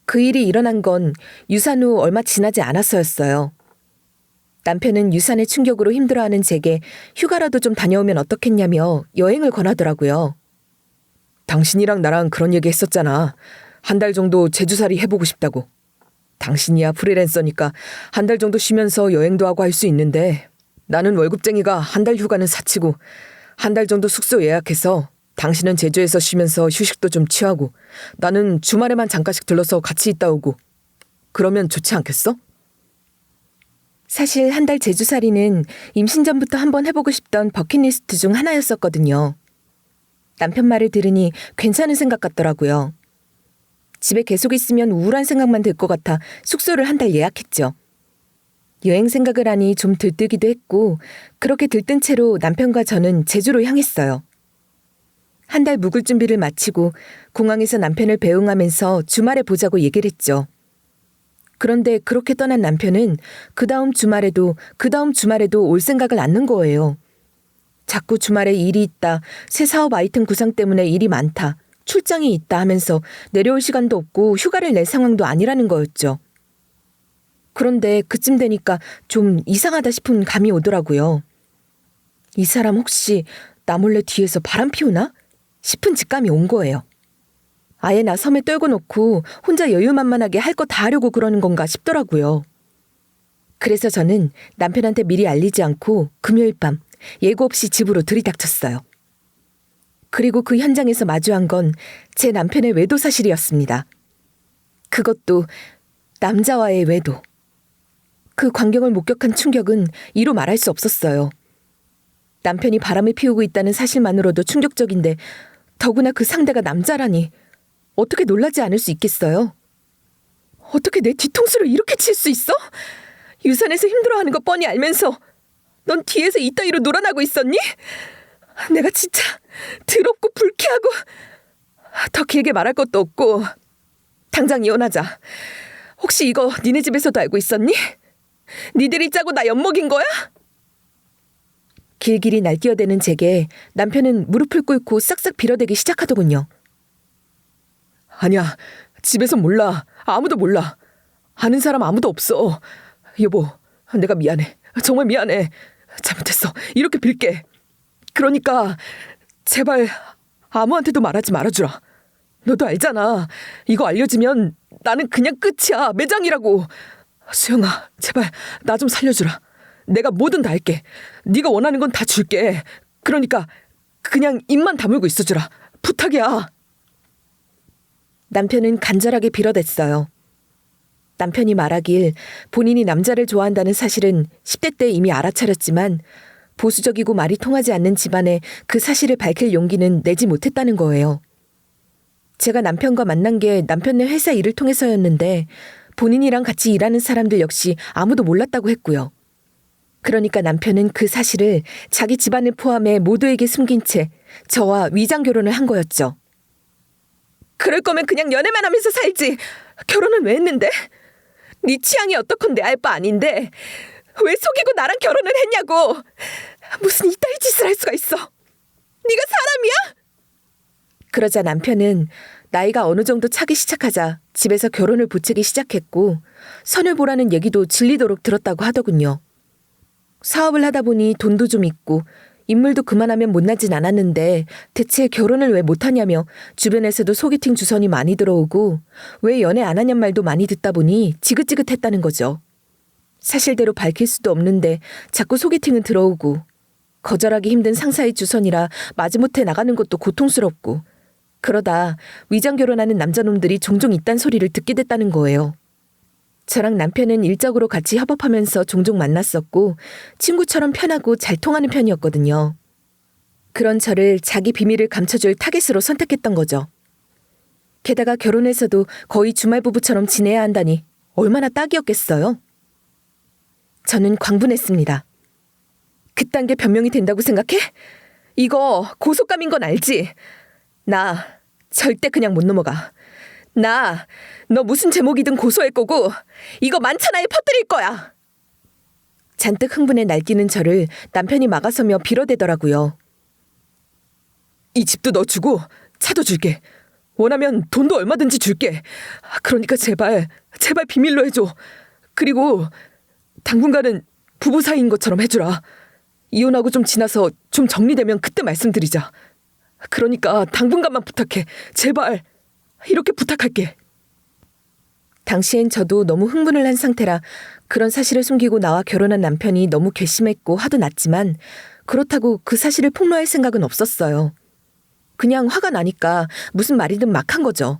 그 일이 일어난 건 유산 후 얼마 지나지 않았어였어요. 남편은 유산의 충격으로 힘들어하는 제게 휴가라도 좀 다녀오면 어떻겠냐며 여행을 권하더라고요. 당신이랑 나랑 그런 얘기 했었잖아. 한 달 정도 제주살이 해보고 싶다고. 당신이야 프리랜서니까 한 달 정도 쉬면서 여행도 하고 할 수 있는데 나는 월급쟁이가 한 달 휴가는 사치고 한 달 정도 숙소 예약해서 당신은 제주에서 쉬면서 휴식도 좀 취하고 나는 주말에만 잠깐씩 들러서 같이 있다 오고 그러면 좋지 않겠어? 사실 한 달 제주살이는 임신 전부터 한번 해보고 싶던 버킷리스트 중 하나였었거든요. 남편 말을 들으니 괜찮은 생각 같더라고요. 집에 계속 있으면 우울한 생각만 들 것 같아 숙소를 한 달 예약했죠. 여행 생각을 하니 좀 들뜨기도 했고 그렇게 들뜬 채로 남편과 저는 제주로 향했어요. 한 달 묵을 준비를 마치고 공항에서 남편을 배웅하면서 주말에 보자고 얘기를 했죠. 그런데 그렇게 떠난 남편은 그 다음 주말에도 올 생각을 않는 거예요. 자꾸 주말에 일이 있다, 새 사업 아이템 구상 때문에 일이 많다, 출장이 있다 하면서 내려올 시간도 없고 휴가를 낼 상황도 아니라는 거였죠. 그런데 그쯤 되니까 좀 이상하다 싶은 감이 오더라고요. 이 사람 혹시 나 몰래 뒤에서 바람 피우나? 싶은 직감이 온 거예요. 아예 나 섬에 떨고 놓고 혼자 여유만만하게 할 거 다 하려고 그러는 건가 싶더라고요. 그래서 저는 남편한테 미리 알리지 않고 금요일 밤 예고 없이 집으로 들이닥쳤어요. 그리고 그 현장에서 마주한 건 제 남편의 외도 사실이었습니다. 그것도 남자와의 외도. 그 광경을 목격한 충격은 이루 말할 수 없었어요. 남편이 바람을 피우고 있다는 사실만으로도 충격적인데 더구나 그 상대가 남자라니 어떻게 놀라지 않을 수 있겠어요? 어떻게 내 뒤통수를 이렇게 칠 수 있어? 유산에서 힘들어하는 거 뻔히 알면서 넌 뒤에서 이따위로 놀아나고 있었니? 내가 진짜 더럽고 불쾌하고 더 길게 말할 것도 없고 당장 이혼하자. 혹시 이거 니네 집에서도 알고 있었니? 니들이 짜고 나 엿먹인 거야? 길길이 날뛰어대는 제게 남편은 무릎을 꿇고 싹싹 빌어대기 시작하더군요. 아니야, 집에서 몰라. 아무도 몰라. 아는 사람 아무도 없어. 여보, 내가 미안해. 정말 미안해. 잘못했어. 이렇게 빌게. 그러니까 제발 아무한테도 말하지 말아주라. 너도 알잖아. 이거 알려지면 나는 그냥 끝이야. 매장이라고. 수영아, 제발 나 좀 살려주라. 내가 뭐든 다 할게. 네가 원하는 건 다 줄게. 그러니까 그냥 입만 다물고 있어주라. 부탁이야. 남편은 간절하게 빌어댔어요. 남편이 말하길 본인이 남자를 좋아한다는 사실은 10대 때 이미 알아차렸지만 보수적이고 말이 통하지 않는 집안에 그 사실을 밝힐 용기는 내지 못했다는 거예요. 제가 남편과 만난 게 남편네 회사 일을 통해서였는데 본인이랑 같이 일하는 사람들 역시 아무도 몰랐다고 했고요. 그러니까 남편은 그 사실을 자기 집안을 포함해 모두에게 숨긴 채 저와 위장 결혼을 한 거였죠. 그럴 거면 그냥 연애만 하면서 살지. 결혼은 왜 했는데? 네 취향이 어떻건데 알 바 아닌데 왜 속이고 나랑 결혼을 했냐고. 무슨 이따위 짓을 할 수가 있어. 네가 사람이야? 그러자 남편은 나이가 어느 정도 차기 시작하자 집에서 결혼을 부추기 시작했고 선을 보라는 얘기도 질리도록 들었다고 하더군요. 사업을 하다 보니 돈도 좀 있고 인물도 그만하면 못나진 않았는데 대체 결혼을 왜 못하냐며 주변에서도 소개팅 주선이 많이 들어오고 왜 연애 안 하냔 말도 많이 듣다 보니 지긋지긋했다는 거죠. 사실대로 밝힐 수도 없는데 자꾸 소개팅은 들어오고 거절하기 힘든 상사의 주선이라 마지못해 나가는 것도 고통스럽고 그러다 위장 결혼하는 남자놈들이 종종 있단 소리를 듣게 됐다는 거예요. 저랑 남편은 일적으로 같이 협업하면서 종종 만났었고 친구처럼 편하고 잘 통하는 편이었거든요. 그런 저를 자기 비밀을 감춰줄 타겟으로 선택했던 거죠. 게다가 결혼해서도 거의 주말 부부처럼 지내야 한다니 얼마나 딱이었겠어요. 저는 광분했습니다. 그딴 게 변명이 된다고 생각해? 이거 고속감인 건 알지? 나 절대 그냥 못 넘어가. 나 너 무슨 제목이든 고소할 거고 이거 만천하에 퍼뜨릴 거야. 잔뜩 흥분해 날뛰는 저를 남편이 막아서며 빌어대더라고요. 이 집도 너 주고 차도 줄게. 원하면 돈도 얼마든지 줄게. 그러니까 제발 비밀로 해줘. 그리고 당분간은 부부 사이인 것처럼 해주라. 이혼하고 좀 지나서 좀 정리되면 그때 말씀드리자. 그러니까 당분간만 부탁해. 제발. 이렇게 부탁할게. 당시엔 저도 너무 흥분을 한 상태라 그런 사실을 숨기고 나와 결혼한 남편이 너무 괘씸했고 화도 났지만 그렇다고 그 사실을 폭로할 생각은 없었어요. 그냥 화가 나니까 무슨 말이든 막 한 거죠.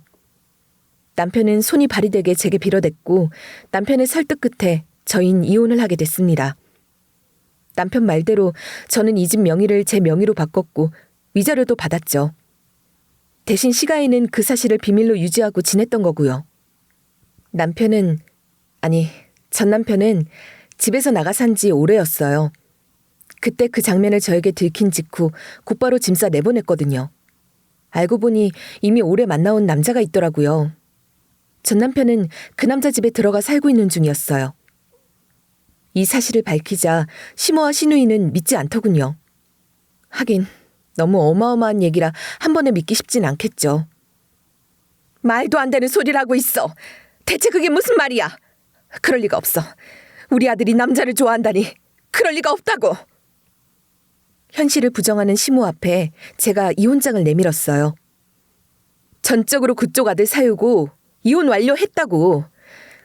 남편은 손이 발이 되게 제게 빌어댔고 남편의 설득 끝에 저희는 이혼을 하게 됐습니다. 남편 말대로 저는 이 집 명의를 제 명의로 바꿨고 위자료도 받았죠. 대신 시가에는 그 사실을 비밀로 유지하고 지냈던 거고요. 전 남편은 집에서 나가 산 지 오래였어요. 그때 그 장면을 저에게 들킨 직후 곧바로 짐 싸 내보냈거든요. 알고 보니 이미 오래 만나온 남자가 있더라고요. 전 남편은 그 남자 집에 들어가 살고 있는 중이었어요. 이 사실을 밝히자 시모와 시누이는 믿지 않더군요. 하긴 너무 어마어마한 얘기라 한 번에 믿기 쉽진 않겠죠. 말도 안 되는 소리를 하고 있어. 대체 그게 무슨 말이야? 그럴 리가 없어. 우리 아들이 남자를 좋아한다니. 그럴 리가 없다고. 현실을 부정하는 시모 앞에 제가 이혼장을 내밀었어요. 전적으로 그쪽 아들 사유고 이혼 완료했다고.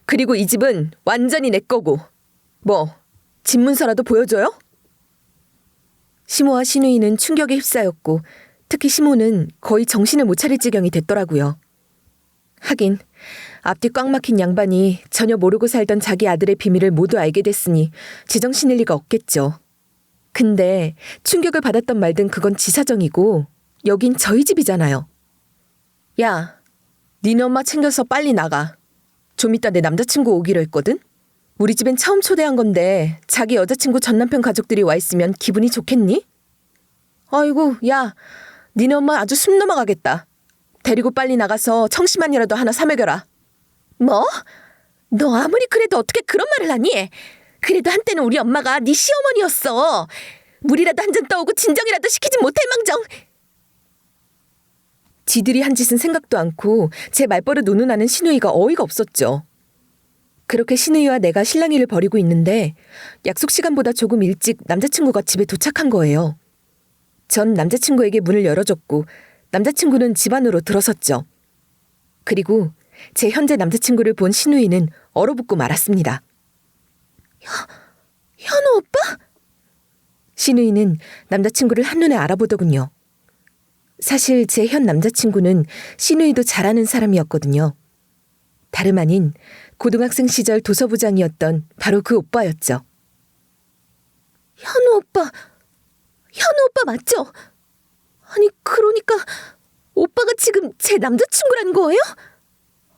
그리고 이 집은 완전히 내 거고. 뭐 집 문서라도 보여줘요? 시모와 시누이는 충격에 휩싸였고 특히 시모는 거의 정신을 못 차릴 지경이 됐더라고요. 하긴 앞뒤 꽉 막힌 양반이 전혀 모르고 살던 자기 아들의 비밀을 모두 알게 됐으니 제정신일 리가 없겠죠. 근데 충격을 받았던 말든 그건 지 사정이고 여긴 저희 집이잖아요. 야, 니네 엄마 챙겨서 빨리 나가. 좀 이따 내 남자친구 오기로 했거든? 우리 집엔 처음 초대한 건데 자기 여자친구 전 남편 가족들이 와 있으면 기분이 좋겠니? 아이고, 야, 니네 엄마 아주 숨 넘어가겠다. 데리고 빨리 나가서 청심환이라도 하나 사 먹여라. 뭐? 너 아무리 그래도 어떻게 그런 말을 하니? 그래도 한때는 우리 엄마가 네 시어머니였어. 물이라도 한 잔 떠오고 진정이라도 시키지 못할 망정. 지들이 한 짓은 생각도 않고 제 말버릇 운운하는 시누이가 어이가 없었죠. 그렇게 시누이와 내가 실랑이를 벌이고 있는데 약속 시간보다 조금 일찍 남자친구가 집에 도착한 거예요. 전 남자친구에게 문을 열어줬고 남자친구는 집 안으로 들어섰죠. 그리고 제 현재 남자친구를 본 시누이는 얼어붙고 말았습니다. 현우 오빠? 시누이는 남자친구를 한눈에 알아보더군요. 사실 제 현 남자친구는 시누이도 잘 아는 사람이었거든요. 다름 아닌 고등학생 시절 도서부장이었던 바로 그 오빠였죠. 현우 오빠 맞죠? 아니 그러니까 오빠가 지금 제 남자친구란 거예요?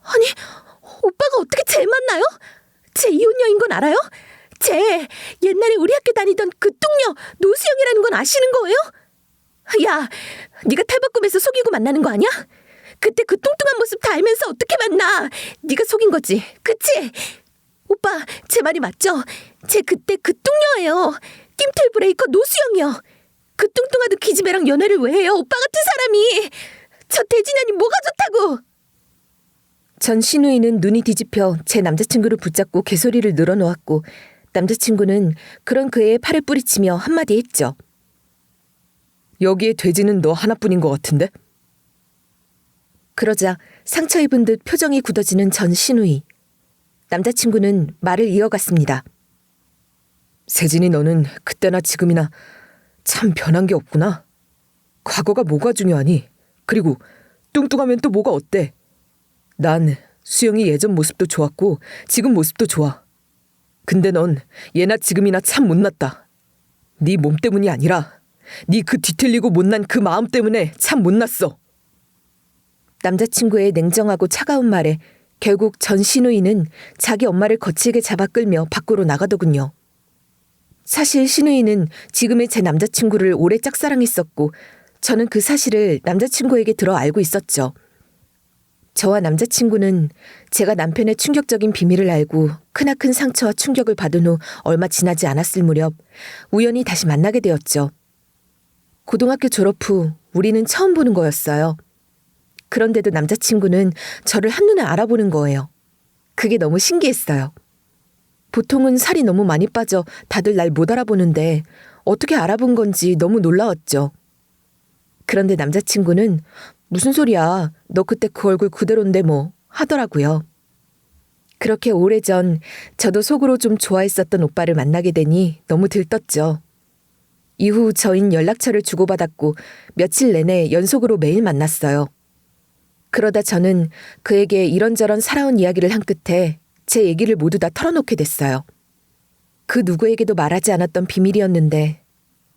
아니 오빠가 어떻게 쟤 만나요? 쟤 이혼녀인 건 알아요? 쟤 옛날에 우리 학교 다니던 그 뚱녀 노수영이라는 건 아시는 거예요? 야, 네가 탈바꿈해서 속이고 만나는 거 아니야? 그때 그 뚱뚱한 모습 다 알면서 어떻게 만나? 네가 속인 거지, 그치? 오빠, 제 말이 맞죠? 쟤 그때 그 뚱녀예요. 낌틀 브레이커 노수영이요. 그 뚱뚱하던 기집애랑 연애를 왜 해요? 오빠 같은 사람이. 저 돼지년이 뭐가 좋다고. 전 시누이는 눈이 뒤집혀 제 남자친구를 붙잡고 개소리를 늘어놓았고 남자친구는 그런 그의 팔을 뿌리치며 한마디 했죠. 여기에 돼지는 너 하나뿐인 것 같은데? 그러자 상처 입은 듯 표정이 굳어지는 전 시누이. 남자친구는 말을 이어갔습니다. 세진이 너는 그때나 지금이나 참 변한 게 없구나. 과거가 뭐가 중요하니? 그리고 뚱뚱하면 또 뭐가 어때? 난 수영이 예전 모습도 좋았고 지금 모습도 좋아. 근데 넌 예나 지금이나 참 못났다. 네 몸 때문이 아니라 네 그 뒤틀리고 못난 그 마음 때문에 참 못났어. 남자친구의 냉정하고 차가운 말에 결국 전 시누이는 자기 엄마를 거칠게 잡아 끌며 밖으로 나가더군요. 사실 시누이는 지금의 제 남자친구를 오래 짝사랑했었고 저는 그 사실을 남자친구에게 들어 알고 있었죠. 저와 남자친구는 제가 남편의 충격적인 비밀을 알고 크나큰 상처와 충격을 받은 후 얼마 지나지 않았을 무렵 우연히 다시 만나게 되었죠. 고등학교 졸업 후 우리는 처음 보는 거였어요. 그런데도 남자친구는 저를 한눈에 알아보는 거예요. 그게 너무 신기했어요. 보통은 살이 너무 많이 빠져 다들 날 못 알아보는데 어떻게 알아본 건지 너무 놀라웠죠. 그런데 남자친구는 무슨 소리야, 너 그때 그 얼굴 그대로인데 뭐 하더라고요. 그렇게 오래전 저도 속으로 좀 좋아했었던 오빠를 만나게 되니 너무 들떴죠. 이후 저흰 연락처를 주고받았고 며칠 내내 연속으로 매일 만났어요. 그러다 저는 그에게 이런저런 살아온 이야기를 한 끝에 제 얘기를 모두 다 털어놓게 됐어요. 그 누구에게도 말하지 않았던 비밀이었는데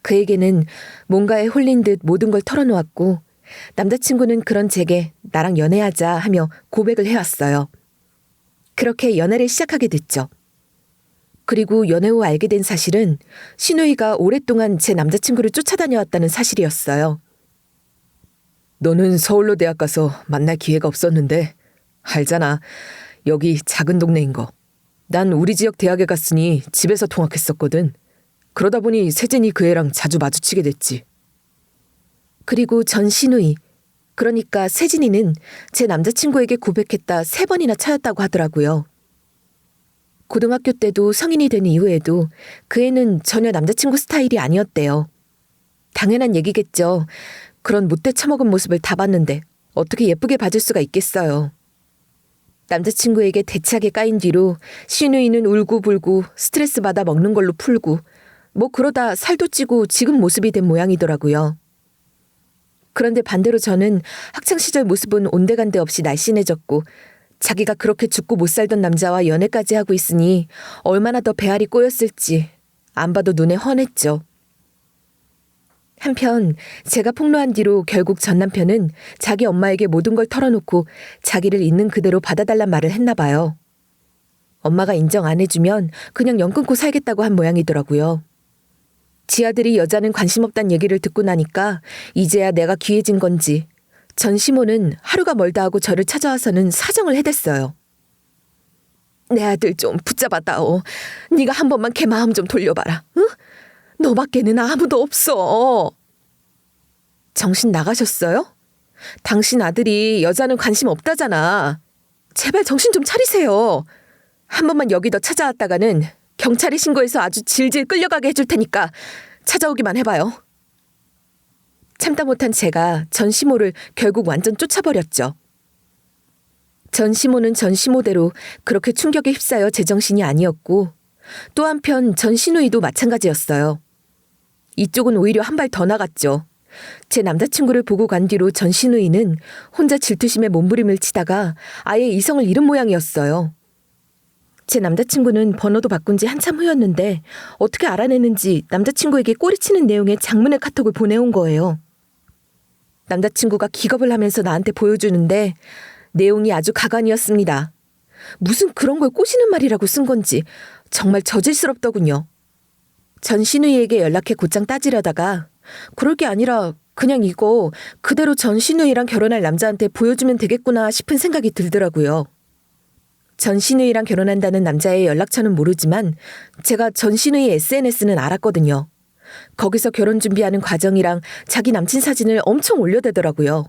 그에게는 뭔가에 홀린 듯 모든 걸 털어놓았고 남자친구는 그런 제게 나랑 연애하자 하며 고백을 해왔어요. 그렇게 연애를 시작하게 됐죠. 그리고 연애 후 알게 된 사실은 신우이가 오랫동안 제 남자친구를 쫓아다녀왔다는 사실이었어요. 너는 서울로 대학 가서 만날 기회가 없었는데 알잖아. 여기 작은 동네인 거. 난 우리 지역 대학에 갔으니 집에서 통학했었거든. 그러다 보니 세진이 그 애랑 자주 마주치게 됐지. 그리고 전 신우이, 그러니까 세진이는 제 남자친구에게 고백했다 3번이나 차였다고 하더라고요. 고등학교 때도 성인이 된 이후에도 그 애는 전혀 남자친구 스타일이 아니었대요. 당연한 얘기겠죠. 그런 못돼 처먹은 모습을 다 봤는데 어떻게 예쁘게 봐줄 수가 있겠어요. 남자친구에게 대차게 까인 뒤로 신우이는 울고불고 스트레스 받아 먹는 걸로 풀고 뭐 그러다 살도 찌고 지금 모습이 된 모양이더라고요. 그런데 반대로 저는 학창시절 모습은 온데간데 없이 날씬해졌고 자기가 그렇게 죽고 못 살던 남자와 연애까지 하고 있으니 얼마나 더 배알이 꼬였을지 안 봐도 눈에 훤했죠. 한편 제가 폭로한 뒤로 결국 전 남편은 자기 엄마에게 모든 걸 털어놓고 자기를 있는 그대로 받아달란 말을 했나 봐요. 엄마가 인정 안 해주면 그냥 연 끊고 살겠다고 한 모양이더라고요. 지 아들이 여자는 관심 없단 얘기를 듣고 나니까 이제야 내가 귀해진 건지 전 시모는 하루가 멀다 하고 저를 찾아와서는 사정을 해댔어요. 내 아들 좀 붙잡아다오. 네가 한 번만 걔 마음 좀 돌려봐라. 응? 너밖에는 아무도 없어. 정신 나가셨어요? 당신 아들이 여자는 관심 없다잖아. 제발 정신 좀 차리세요. 한 번만 여기 더 찾아왔다가는 경찰에 신고해서 아주 질질 끌려가게 해줄 테니까 찾아오기만 해봐요. 참다 못한 제가 전 시모를 결국 완전 쫓아버렸죠. 전 시모는 전 시모대로 그렇게 충격에 휩싸여 제정신이 아니었고 또 한편 전 시누이도 마찬가지였어요. 이쪽은 오히려 한 발 더 나갔죠. 제 남자친구를 보고 간 뒤로 전 시누이는 혼자 질투심에 몸부림을 치다가 아예 이성을 잃은 모양이었어요. 제 남자친구는 번호도 바꾼 지 한참 후였는데 어떻게 알아내는지 남자친구에게 꼬리치는 내용의 장문의 카톡을 보내온 거예요. 남자친구가 기겁을 하면서 나한테 보여주는데 내용이 아주 가관이었습니다. 무슨 그런 걸 꼬시는 말이라고 쓴 건지 정말 저질스럽더군요. 전 시누이에게 연락해 곧장 따지려다가 그럴 게 아니라 그냥 이거 그대로 전 시누이랑 결혼할 남자한테 보여주면 되겠구나 싶은 생각이 들더라고요. 전 시누이랑 결혼한다는 남자의 연락처는 모르지만 제가 전 시누이 SNS는 알았거든요. 거기서 결혼 준비하는 과정이랑 자기 남친 사진을 엄청 올려대더라고요.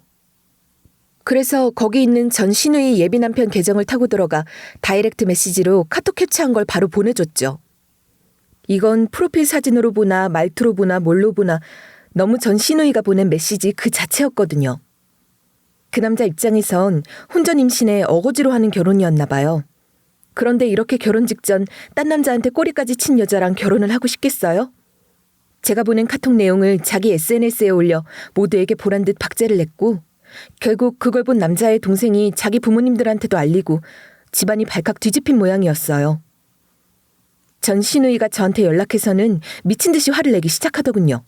그래서 거기 있는 전 시누이 예비 남편 계정을 타고 들어가 다이렉트 메시지로 카톡 캡처한 걸 바로 보내줬죠. 이건 프로필 사진으로 보나 말투로 보나 뭘로 보나 너무 전 시누이가 보낸 메시지 그 자체였거든요. 그 남자 입장에선 혼전 임신에 어거지로 하는 결혼이었나 봐요. 그런데 이렇게 결혼 직전 딴 남자한테 꼬리까지 친 여자랑 결혼을 하고 싶겠어요? 제가 보낸 카톡 내용을 자기 SNS에 올려 모두에게 보란 듯 박제를 냈고 결국 그걸 본 남자의 동생이 자기 부모님들한테도 알리고 집안이 발칵 뒤집힌 모양이었어요. 전 시누이가 저한테 연락해서는 미친 듯이 화를 내기 시작하더군요.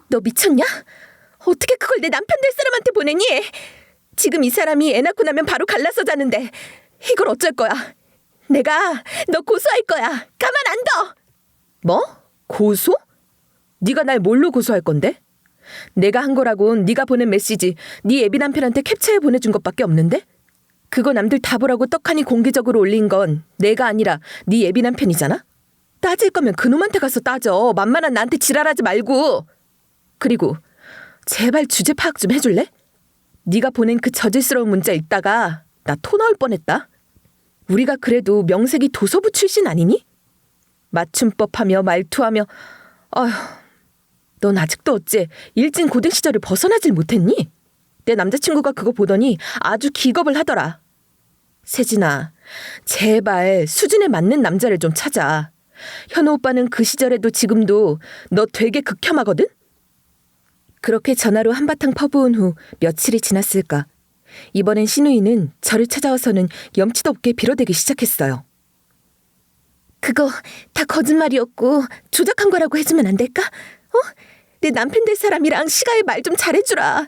너 미쳤냐? 어떻게 그걸 내 남편 될 사람한테 보내니? 지금 이 사람이 애 낳고 나면 바로 갈라서 자는데 이걸 어쩔 거야? 내가 너 고소할 거야. 가만 안 둬. 뭐? 고소? 네가 날 뭘로 고소할 건데? 내가 한 거라곤 네가 보낸 메시지 네 애비 남편한테 캡처해 보내준 것밖에 없는데? 그거 남들 다 보라고 떡하니 공개적으로 올린 건 내가 아니라 네 애비 남편이잖아? 따질 거면 그놈한테 가서 따져. 만만한 나한테 지랄하지 말고. 그리고 제발 주제 파악 좀 해줄래? 네가 보낸 그 저질스러운 문자 읽다가 나 토 나올 뻔했다. 우리가 그래도 명색이 도서부 출신 아니니? 맞춤법하며 말투하며 아휴, 넌 아직도 어째 일진 고등 시절을 벗어나질 못했니? 내 남자친구가 그거 보더니 아주 기겁을 하더라. 세진아, 제발 수준에 맞는 남자를 좀 찾아. 현우 오빠는 그 시절에도 지금도 너 되게 극혐하거든? 그렇게 전화로 한바탕 퍼부은 후 며칠이 지났을까. 이번엔 신우이는 저를 찾아와서는 염치도 없게 빌어대기 시작했어요. 그거 다 거짓말이었고 조작한 거라고 해주면 안 될까? 내 남편 될 사람이랑 시가에 말 좀 잘해주라.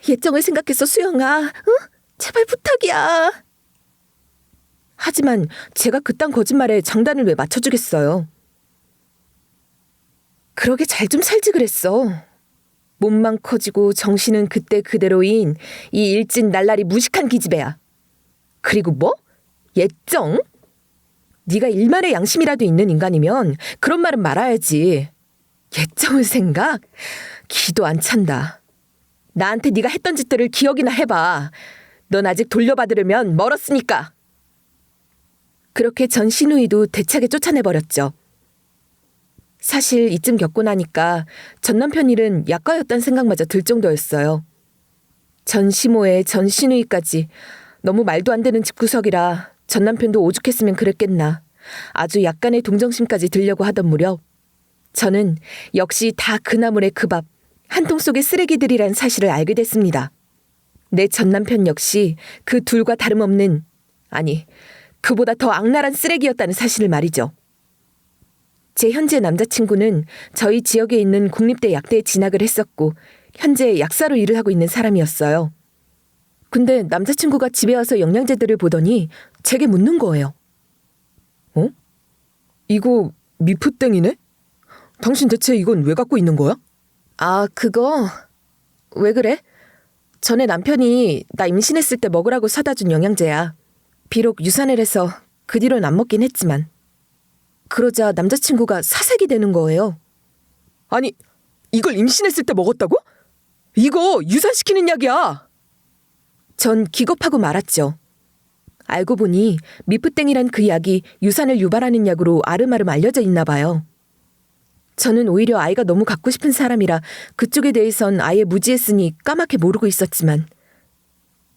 예정을 생각해서 수영아, 제발 부탁이야. 하지만 제가 그딴 거짓말에 장단을 왜 맞춰주겠어요. 그러게 잘 좀 살지 그랬어. 몸만 커지고 정신은 그때 그대로인 이 일진 날라리 무식한 기집애야. 그리고 뭐? 예정? 네가 일말의 양심이라도 있는 인간이면 그런 말은 말아야지. 예정을 생각? 기도 안 찬다. 나한테 네가 했던 짓들을 기억이나 해봐. 넌 아직 돌려받으려면 멀었으니까. 그렇게 전 신우이도 대차게 쫓아내버렸죠. 사실 이쯤 겪고 나니까 전 남편 일은 약과였다는 생각마저 들 정도였어요. 전 시모에 전 신우이까지 너무 말도 안 되는 집구석이라 전 남편도 오죽했으면 그랬겠나. 아주 약간의 동정심까지 들려고 하던 무렵 저는 역시 다 그 나물의 그 밥, 한 통 속의 쓰레기들이란 사실을 알게 됐습니다. 내 전 남편 역시 그 둘과 다름없는, 아니 그보다 더 악랄한 쓰레기였다는 사실을 말이죠. 제 현재 남자친구는 저희 지역에 있는 국립대 약대에 진학을 했었고 현재 약사로 일을 하고 있는 사람이었어요. 근데 남자친구가 집에 와서 영양제들을 보더니 제게 묻는 거예요. 이거 미프땡이네? 당신 대체 이건 왜 갖고 있는 거야? 아, 그거... 왜 그래? 전에 남편이 나 임신했을 때 먹으라고 사다 준 영양제야. 비록 유산을 해서 그 뒤로는 안 먹긴 했지만. 그러자 남자친구가 사색이 되는 거예요. 아니, 이걸 임신했을 때 먹었다고? 이거 유산시키는 약이야! 전 기겁하고 말았죠. 알고 보니 미프땡이란 그 약이 유산을 유발하는 약으로 아름아름 알려져 있나 봐요. 저는 오히려 아이가 너무 갖고 싶은 사람이라 그쪽에 대해선 아예 무지했으니 까맣게 모르고 있었지만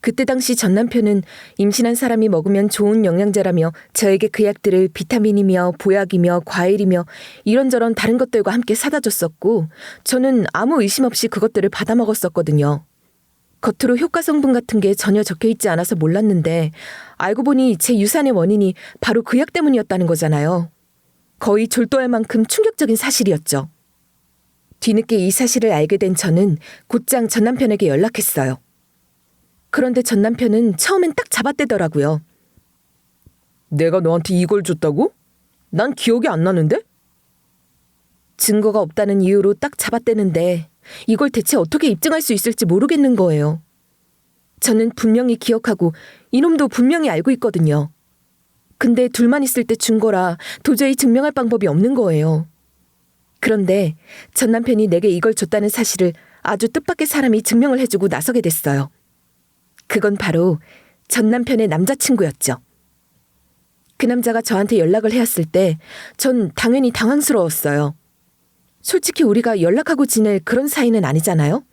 그때 당시 전 남편은 임신한 사람이 먹으면 좋은 영양제라며 저에게 그 약들을 비타민이며 보약이며 과일이며 이런저런 다른 것들과 함께 사다 줬었고 저는 아무 의심 없이 그것들을 받아 먹었었거든요. 겉으로 효과 성분 같은 게 전혀 적혀있지 않아서 몰랐는데 알고 보니 제 유산의 원인이 바로 그 약 때문이었다는 거잖아요. 거의 졸도할 만큼 충격적인 사실이었죠. 뒤늦게 이 사실을 알게 된 저는 곧장 전 남편에게 연락했어요. 그런데 전 남편은 처음엔 딱 잡아떼더라고요. 내가 너한테 이걸 줬다고? 난 기억이 안 나는데? 증거가 없다는 이유로 딱 잡아떼는데 이걸 대체 어떻게 입증할 수 있을지 모르겠는 거예요. 저는 분명히 기억하고 이놈도 분명히 알고 있거든요. 근데 둘만 있을 때 준 거라 도저히 증명할 방법이 없는 거예요. 그런데 전 남편이 내게 이걸 줬다는 사실을 아주 뜻밖의 사람이 증명을 해주고 나서게 됐어요. 그건 바로 전 남편의 남자친구였죠. 그 남자가 저한테 연락을 해왔을 때 전 당연히 당황스러웠어요. 솔직히 우리가 연락하고 지낼 그런 사이는 아니잖아요?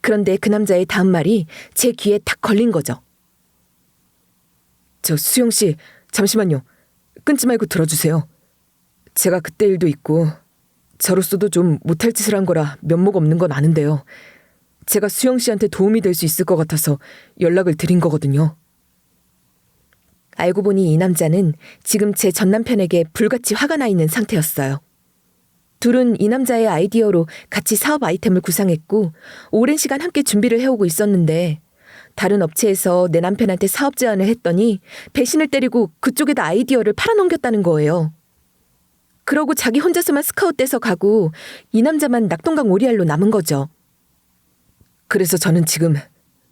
그런데 그 남자의 다음 말이 제 귀에 탁 걸린 거죠. 저 수영 씨, 잠시만요. 끊지 말고 들어주세요. 제가 그때 일도 있고 저로서도 좀 못할 짓을 한 거라 면목 없는 건 아는데요. 제가 수영 씨한테 도움이 될 수 있을 것 같아서 연락을 드린 거거든요. 알고 보니 이 남자는 지금 제 전 남편에게 불같이 화가 나 있는 상태였어요. 둘은 이 남자의 아이디어로 같이 사업 아이템을 구상했고 오랜 시간 함께 준비를 해오고 있었는데 다른 업체에서 내 남편한테 사업 제안을 했더니 배신을 때리고 그쪽에다 아이디어를 팔아넘겼다는 거예요. 그러고 자기 혼자서만 스카웃돼서 가고 이 남자만 낙동강 오리알로 남은 거죠. 그래서 저는 지금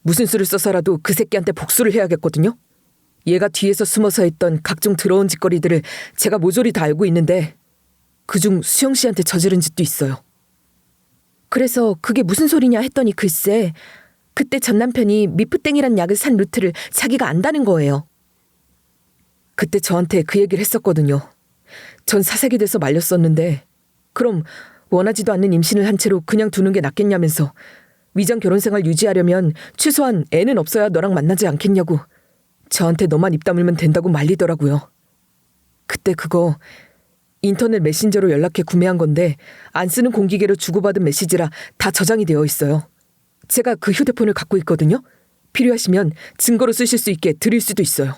무슨 수를 써서라도 그 새끼한테 복수를 해야겠거든요. 얘가 뒤에서 숨어서 했던 각종 더러운 짓거리들을 제가 모조리 다 알고 있는데 그중 수영 씨한테 저지른 짓도 있어요. 그래서 그게 무슨 소리냐 했더니 글쎄 그때 전 남편이 미프땡이란 약을 산 루트를 자기가 안다는 거예요. 그때 저한테 그 얘기를 했었거든요. 전 사색이 돼서 말렸었는데 그럼 원하지도 않는 임신을 한 채로 그냥 두는 게 낫겠냐면서 위장 결혼 생활 유지하려면 최소한 애는 없어야 너랑 만나지 않겠냐고 저한테 너만 입 다물면 된다고 말리더라고요. 그때 그거 인터넷 메신저로 연락해 구매한 건데 안 쓰는 공기계로 주고받은 메시지라 다 저장이 되어 있어요. 제가 그 휴대폰을 갖고 있거든요. 필요하시면 증거로 쓰실 수 있게 드릴 수도 있어요.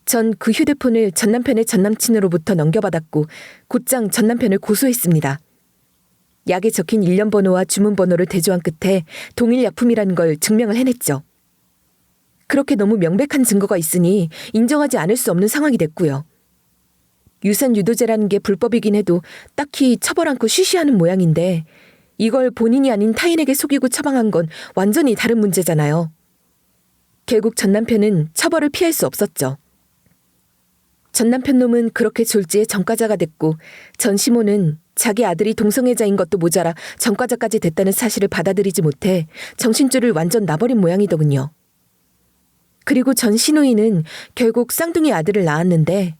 전 그 휴대폰을 전 남편의 전 남친으로부터 넘겨받았고 곧장 전 남편을 고소했습니다. 약에 적힌 일련 번호와 주문 번호를 대조한 끝에 동일 약품이라는 걸 증명을 해냈죠. 그렇게 너무 명백한 증거가 있으니 인정하지 않을 수 없는 상황이 됐고요. 유산 유도제라는 게 불법이긴 해도 딱히 처벌 않고 쉬쉬하는 모양인데 이걸 본인이 아닌 타인에게 속이고 처방한 건 완전히 다른 문제잖아요. 결국 전 남편은 처벌을 피할 수 없었죠. 전 남편 놈은 그렇게 졸지에 전과자가 됐고 전 시모는 자기 아들이 동성애자인 것도 모자라 전과자까지 됐다는 사실을 받아들이지 못해 정신줄을 완전 놔버린 모양이더군요. 그리고 전 신우이는 결국 쌍둥이 아들을 낳았는데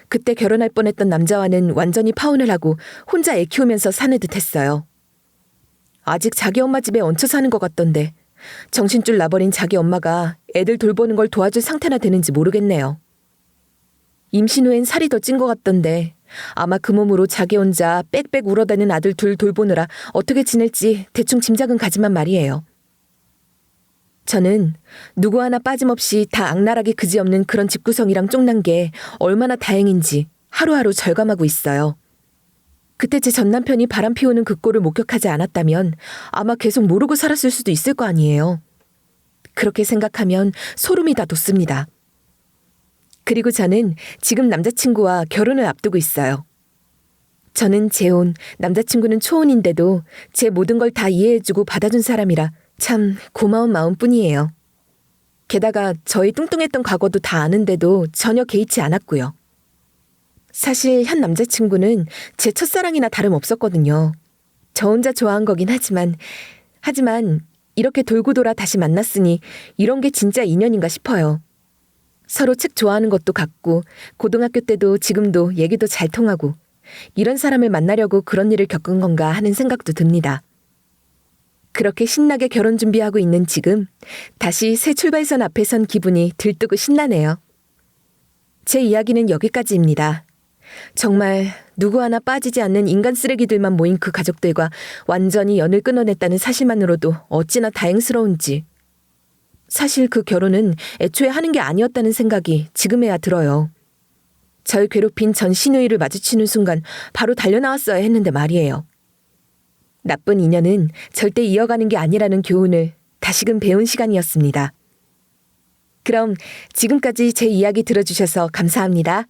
그때 결혼할 뻔했던 남자와는 완전히 파혼을 하고 혼자 애 키우면서 사는 듯 했어요. 아직 자기 엄마 집에 얹혀 사는 것 같던데 정신줄 놔버린 자기 엄마가 애들 돌보는 걸 도와줄 상태나 되는지 모르겠네요. 임신 후엔 살이 더 찐 것 같던데 아마 그 몸으로 자기 혼자 빽빽 울어대는 아들 둘 돌보느라 어떻게 지낼지 대충 짐작은 가지만 말이에요. 저는 누구 하나 빠짐없이 다 악랄하게 그지없는 그런 집구성이랑 쫑난 게 얼마나 다행인지 하루하루 절감하고 있어요. 그때 제 전 남편이 바람 피우는 그 꼴을 목격하지 않았다면 아마 계속 모르고 살았을 수도 있을 거 아니에요. 그렇게 생각하면 소름이 다 돋습니다. 그리고 저는 지금 남자친구와 결혼을 앞두고 있어요. 저는 재혼, 남자친구는 초혼인데도 제 모든 걸 다 이해해주고 받아준 사람이라 참 고마운 마음뿐이에요. 게다가 저희 뚱뚱했던 과거도 다 아는데도 전혀 개의치 않았고요. 사실 현 남자친구는 제 첫사랑이나 다름없었거든요. 저 혼자 좋아한 거긴 하지만 이렇게 돌고 돌아 다시 만났으니 이런 게 진짜 인연인가 싶어요. 서로 책 좋아하는 것도 같고 고등학교 때도 지금도 얘기도 잘 통하고 이런 사람을 만나려고 그런 일을 겪은 건가 하는 생각도 듭니다. 그렇게 신나게 결혼 준비하고 있는 지금 다시 새 출발선 앞에 선 기분이 들뜨고 신나네요. 제 이야기는 여기까지입니다. 정말 누구 하나 빠지지 않는 인간 쓰레기들만 모인 그 가족들과 완전히 연을 끊어냈다는 사실만으로도 어찌나 다행스러운지. 사실 그 결혼은 애초에 하는 게 아니었다는 생각이 지금에야 들어요. 절 괴롭힌 전 신우이를 마주치는 순간 바로 달려나왔어야 했는데 말이에요. 나쁜 인연은 절대 이어가는 게 아니라는 교훈을 다시금 배운 시간이었습니다. 그럼 지금까지 제 이야기 들어주셔서 감사합니다.